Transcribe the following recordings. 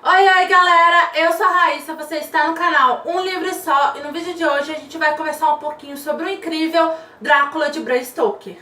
Oi galera, eu sou a Raíssa, você está no canal Um Livro Só e no vídeo de hoje a gente vai conversar um pouquinho sobre o incrível Drácula de Bram Stoker.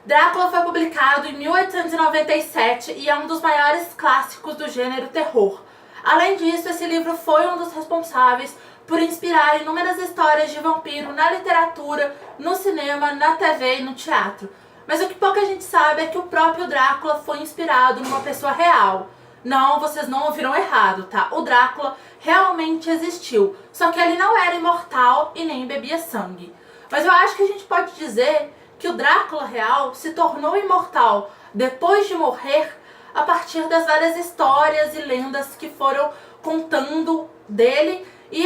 Drácula foi publicado em 1897 e é um dos maiores clássicos do gênero terror. Além disso, esse livro foi um dos responsáveis por inspirar inúmeras histórias de vampiro na literatura, no cinema, na TV e no teatro. Mas o que pouca gente sabe é que o próprio Drácula foi inspirado numa pessoa real. Não, vocês não ouviram errado, tá? O Drácula realmente existiu, só que ele não era imortal e nem bebia sangue. Mas eu acho que a gente pode dizer que o Drácula real se tornou imortal depois de morrer a partir das várias histórias e lendas que foram contando dele e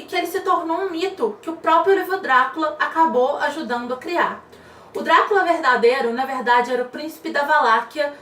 que ele se tornou um mito que o próprio livro Drácula acabou ajudando a criar. O Drácula verdadeiro, na verdade, era o príncipe da Valáquia,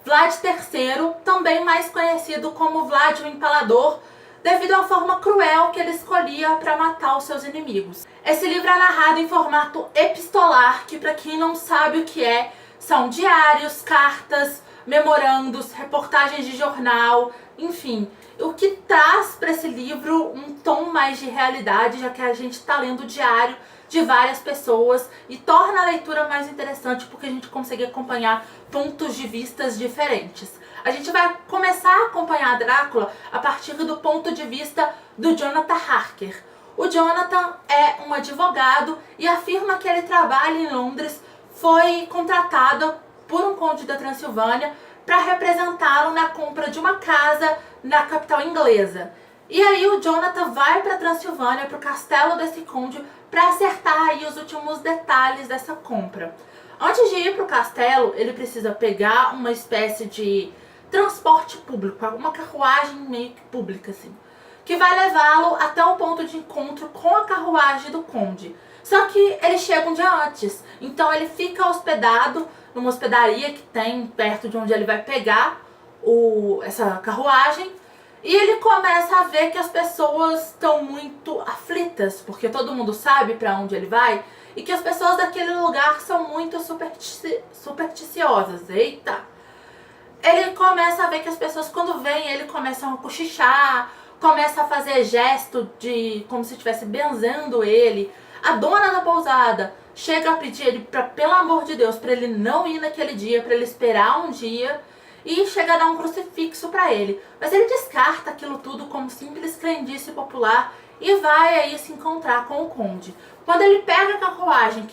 Vlad III, também mais conhecido como Vlad o Empalador, devido à forma cruel que ele escolhia para matar os seus inimigos. Esse livro é narrado em formato epistolar, que para quem não sabe o que é, são diários, cartas, memorandos, reportagens de jornal, enfim, o que traz para esse livro um tom mais de realidade, já que a gente está lendo o diário de várias pessoas e torna a leitura mais interessante porque a gente consegue acompanhar pontos de vistas diferentes. A gente vai começar a acompanhar Drácula a partir do ponto de vista do Jonathan Harker. O Jonathan é um advogado e afirma que ele trabalha em Londres, foi contratado por um conde da Transilvânia para representá-lo na compra de uma casa na capital inglesa. E aí o Jonathan vai para a Transilvânia, para o castelo desse conde, para acertar aí os últimos detalhes dessa compra. Antes de ir para o castelo, ele precisa pegar uma espécie de transporte público, uma carruagem meio que pública assim, que vai levá-lo até o ponto de encontro com a carruagem do conde. Só que ele chega um dia antes, então ele fica hospedado numa hospedaria que tem perto de onde ele vai pegar essa carruagem. E ele começa a ver que as pessoas estão muito aflitas, porque todo mundo sabe para onde ele vai, e que as pessoas daquele lugar são muito supersticiosas. Eita! Ele começa a ver que as pessoas, quando vêm, ele começam a cochichar, começa a fazer gesto de como se estivesse benzendo ele. A dona da pousada chega a pedir ele para, pelo amor de Deus, para ele não ir naquele dia, para ele esperar um dia, e chega a dar um crucifixo para ele. Mas ele descarta aquilo tudo como simples crendice popular e vai aí se encontrar com o conde. Quando ele pega a carruagem,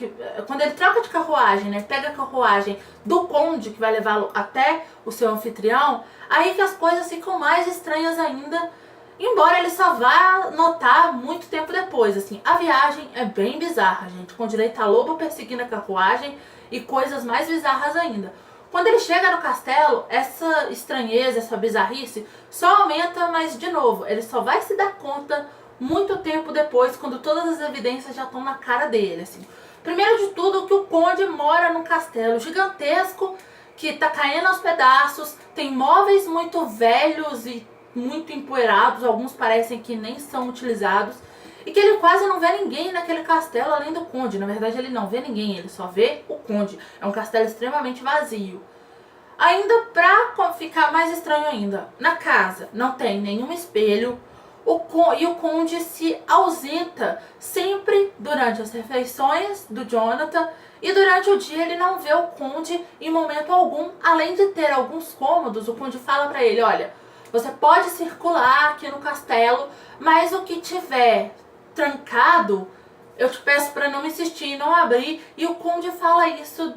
quando ele troca de carruagem, né, pega a carruagem do conde que vai levá-lo até o seu anfitrião, aí que as coisas ficam mais estranhas ainda, embora ele só vá notar muito tempo depois. Assim, a viagem é bem bizarra, gente, com direito a lobo perseguindo a carruagem e coisas mais bizarras ainda. Quando ele chega no castelo, essa estranheza, essa bizarrice só aumenta, mas de novo, ele só vai se dar conta muito tempo depois, quando todas as evidências já estão na cara dele. Assim. Primeiro de tudo, que o conde mora num castelo gigantesco que tá caindo aos pedaços, tem móveis muito velhos e muito empoeirados, alguns parecem que nem são utilizados, e que ele quase não vê ninguém naquele castelo além do conde. Na verdade, ele não vê ninguém, ele só vê o conde. É um castelo extremamente vazio. Ainda pra ficar mais estranho ainda, na casa não tem nenhum espelho, e o conde se ausenta sempre durante as refeições do Jonathan, e durante o dia ele não vê o conde em momento algum. Além de ter alguns cômodos, o conde fala pra ele: olha, você pode circular aqui no castelo, mas o que tiver trancado, eu te peço para não insistir e não abrir. E o conde fala isso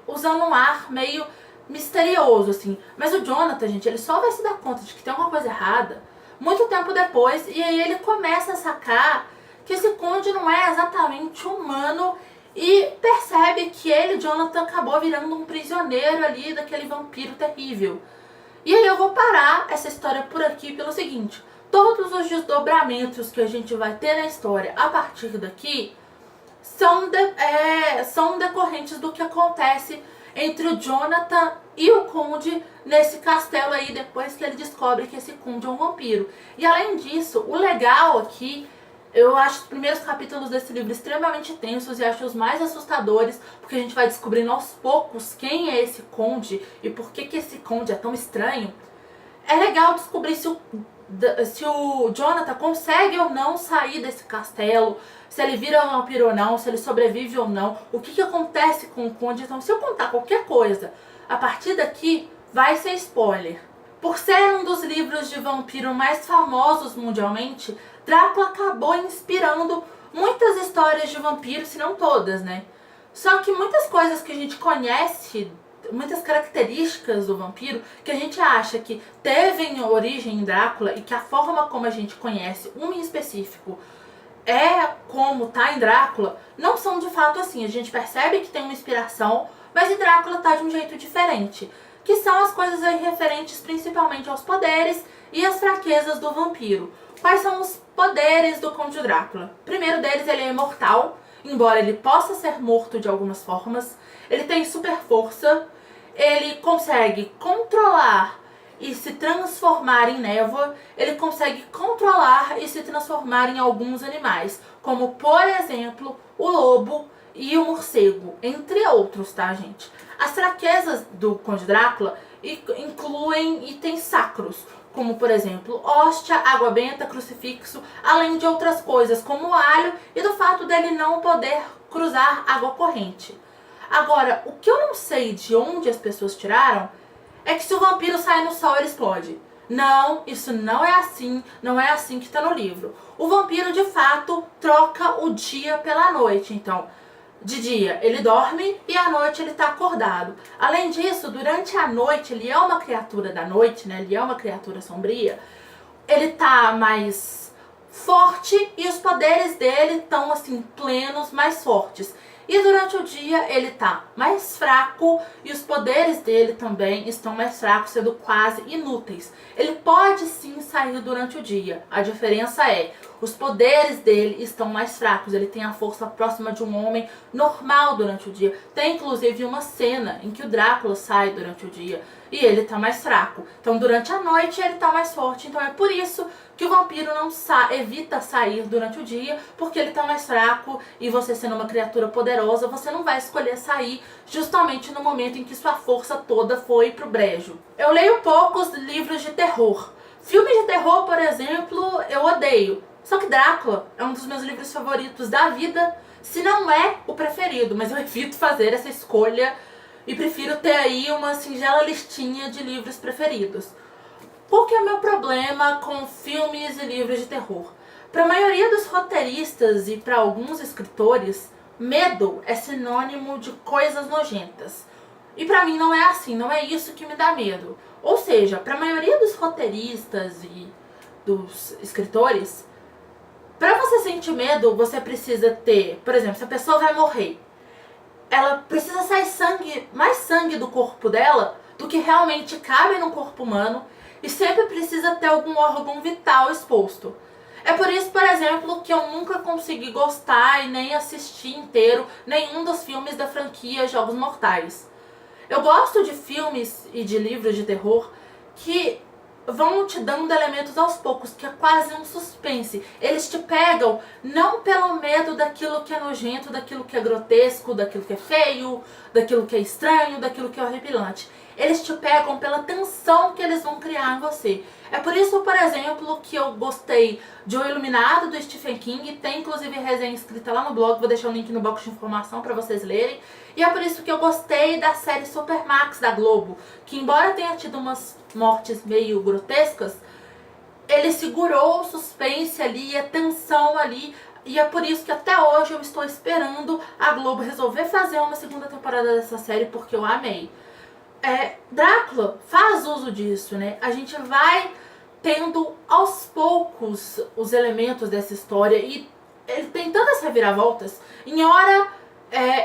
usando um ar meio misterioso, assim. Mas o Jonathan, gente, ele só vai se dar conta de que tem alguma coisa errada muito tempo depois, e aí ele começa a sacar que esse conde não é exatamente humano e percebe que ele, Jonathan, acabou virando um prisioneiro ali daquele vampiro terrível. E aí eu vou parar essa história por aqui pelo seguinte: todos os desdobramentos que a gente vai ter na história a partir daqui são decorrentes do que acontece entre o Jonathan e o conde nesse castelo aí, depois que ele descobre que esse conde é um vampiro. E além disso, o legal aqui Eu acho os primeiros capítulos desse livro extremamente tensos e acho os mais assustadores, porque a gente vai descobrindo aos poucos quem é esse conde e por que esse conde é tão estranho. É legal descobrir se o Jonathan consegue ou não sair desse castelo, se ele vira um vampiro ou não, se ele sobrevive ou não, o que acontece com o conde. Então, se eu contar qualquer coisa a partir daqui, vai ser spoiler. Por ser um dos livros de vampiro mais famosos mundialmente, Drácula acabou inspirando muitas histórias de vampiro, se não todas, né? Só que muitas coisas que a gente conhece, muitas características do vampiro, que a gente acha que teve origem em Drácula e que a forma como a gente conhece um em específico é como tá em Drácula, não são de fato assim. A gente percebe que tem uma inspiração, mas em Drácula tá de um jeito diferente. Que são as coisas aí referentes principalmente aos poderes e às fraquezas do vampiro. Quais são os poderes do Conde Drácula? O primeiro deles, ele é imortal, embora ele possa ser morto de algumas formas. Ele tem super força, ele consegue controlar e se transformar em névoa, ele consegue controlar e se transformar em alguns animais, como por exemplo o lobo e o morcego, entre outros, tá, gente? As fraquezas do Conde Drácula incluem itens sacros, como por exemplo hóstia, água benta, crucifixo, além de outras coisas como o alho e do fato dele não poder cruzar água corrente. Agora, o que eu não sei de onde as pessoas tiraram é que se o vampiro sai no sol, ele explode. Não, isso não é assim que tá no livro. O vampiro, de fato, troca o dia pela noite. Então, de dia ele dorme e à noite ele tá acordado. Além disso, durante a noite, ele é uma criatura da noite, né? Ele é uma criatura sombria. Ele tá mais forte e os poderes dele estão, assim, plenos, mais fortes. E durante o dia ele tá mais fraco e os poderes dele também estão mais fracos, sendo quase inúteis. Ele pode sim sair durante o dia. A diferença é, os poderes dele estão mais fracos. Ele tem a força próxima de um homem normal durante o dia. Tem inclusive uma cena em que o Drácula sai durante o dia e ele tá mais fraco. Então durante a noite ele tá mais forte. Então é por isso que o vampiro não evita sair durante o dia, porque ele tá mais fraco e você, sendo uma criatura poderosa, você não vai escolher sair justamente no momento em que sua força toda foi pro brejo. Eu leio poucos livros de terror. Filmes de terror, por exemplo, eu odeio. Só que Drácula é um dos meus livros favoritos da vida, se não é o preferido, mas eu evito fazer essa escolha e prefiro ter aí uma singela listinha de livros preferidos. Qual que é o meu problema com filmes e livros de terror? Para a maioria dos roteiristas e para alguns escritores, medo é sinônimo de coisas nojentas. E para mim não é assim, não é isso que me dá medo. Ou seja, para a maioria dos roteiristas e dos escritores, para você sentir medo, você precisa ter, por exemplo, se a pessoa vai morrer, ela precisa sair sangue, mais sangue do corpo dela do que realmente cabe no corpo humano. E sempre precisa ter algum órgão vital exposto. É por isso, por exemplo, que eu nunca consegui gostar e nem assistir inteiro nenhum dos filmes da franquia Jogos Mortais. Eu gosto de filmes e de livros de terror que vão te dando elementos aos poucos, que é quase um suspense. Eles te pegam não pelo medo daquilo que é nojento, daquilo que é grotesco, daquilo que é feio, daquilo que é estranho, daquilo que é horripilante. Eles te pegam pela tensão que eles vão criar em você. É por isso, por exemplo, que eu gostei de O Iluminado, do Stephen King. Tem inclusive resenha escrita lá no blog, vou deixar o link no box de informação para vocês lerem. E é por isso que eu gostei da série Supermax da Globo, que embora tenha tido umas mortes meio grotescas, ele segurou o suspense ali, a tensão ali. E é por isso que até hoje eu estou esperando a Globo resolver fazer uma segunda temporada dessa série, porque eu amei. Drácula faz uso disso, né? A gente vai tendo aos poucos os elementos dessa história e ele tem tantas reviravoltas. Em hora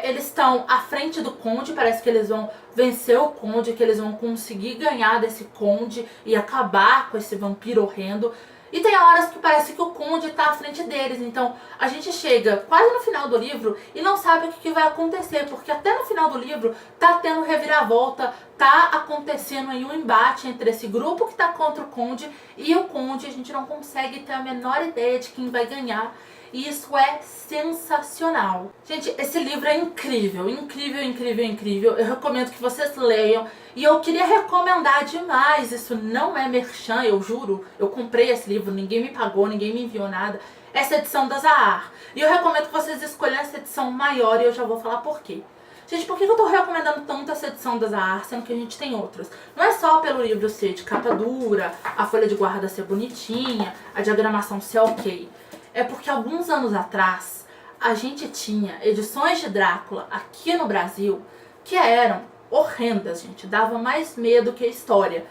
eles estão à frente do conde, parece que eles vão vencer o conde, que eles vão conseguir ganhar desse conde e acabar com esse vampiro horrendo. E tem horas que parece que o conde está à frente deles. Então a gente chega quase no final do livro e não sabe o que vai acontecer, porque até no final do livro tá tendo reviravolta, tá acontecendo aí um embate entre esse grupo que tá contra o conde e o conde. A gente não consegue ter a menor ideia de quem vai ganhar. e isso é sensacional. Gente, esse livro é incrível, incrível, incrível, incrível. Eu recomendo que vocês leiam. E eu queria recomendar demais, isso não é merchan, eu juro. Eu comprei esse livro, ninguém me pagou, ninguém me enviou nada. Essa edição da Zahar. E eu recomendo que vocês escolham essa edição maior e eu já vou falar por quê. Gente, por que eu tô recomendando tanto essa edição da Zahar, sendo que a gente tem outras? Não é só pelo livro ser de capa dura, a folha de guarda ser bonitinha, a diagramação ser ok. É porque alguns anos atrás, a gente tinha edições de Drácula aqui no Brasil que eram horrendas, gente. Dava mais medo que a história.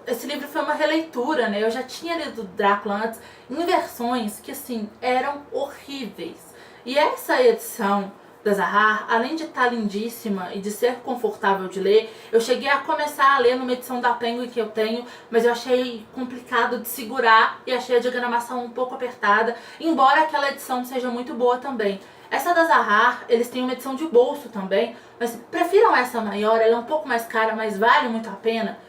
Esse livro foi uma releitura, né? Eu já tinha lido Drácula antes, em versões que, assim, eram horríveis. E essa edição da Zahar, além de estar lindíssima e de ser confortável de ler, eu cheguei a começar a ler numa edição da Penguin que eu tenho, mas eu achei complicado de segurar e achei a diagramação um pouco apertada, embora aquela edição seja muito boa também. Essa da Zahar, eles têm uma edição de bolso também, mas prefiram essa maior, ela é um pouco mais cara, mas vale muito a pena.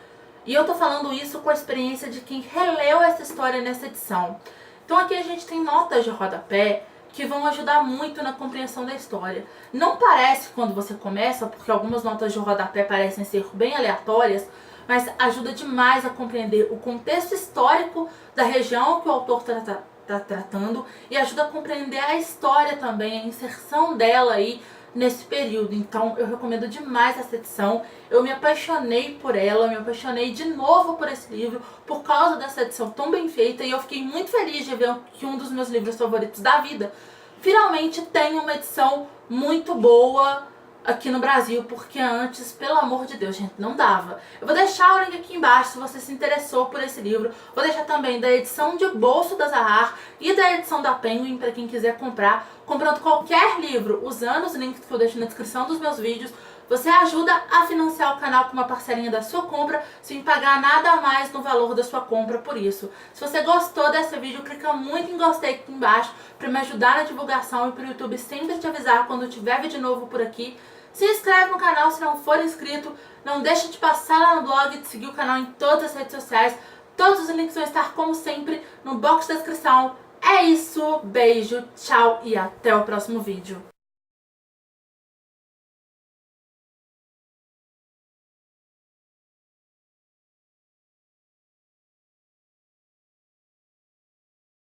E eu tô falando isso com a experiência de quem releu essa história nessa edição. Então aqui a gente tem notas de rodapé que vão ajudar muito na compreensão da história. Não parece quando você começa, porque algumas notas de rodapé parecem ser bem aleatórias, mas ajuda demais a compreender o contexto histórico da região que o autor está tratando e ajuda a compreender a história também, a inserção dela aí nesse período. Então eu recomendo demais essa edição. Eu me apaixonei por ela, me apaixonei de novo por esse livro por causa dessa edição tão bem feita, e eu fiquei muito feliz de ver que um dos meus livros favoritos da vida finalmente tem uma edição muito boa aqui no Brasil, porque antes, pelo amor de Deus, gente, não dava. Eu vou deixar o link aqui embaixo se você se interessou por esse livro. Vou deixar também da edição de bolso da Zahar e da edição da Penguin para quem quiser comprar. Comprando qualquer livro, usando os links que eu deixo na descrição dos meus vídeos, você ajuda a financiar o canal com uma parcelinha da sua compra, sem pagar nada a mais no valor da sua compra por isso. Se você gostou desse vídeo, clica muito em gostei aqui embaixo para me ajudar na divulgação e para o YouTube sempre te avisar quando tiver vídeo novo por aqui. Se inscreve no canal se não for inscrito, não deixa de passar lá no blog e de seguir o canal em todas as redes sociais. Todos os links vão estar, como sempre, no box da descrição. É isso, beijo, tchau e até o próximo vídeo.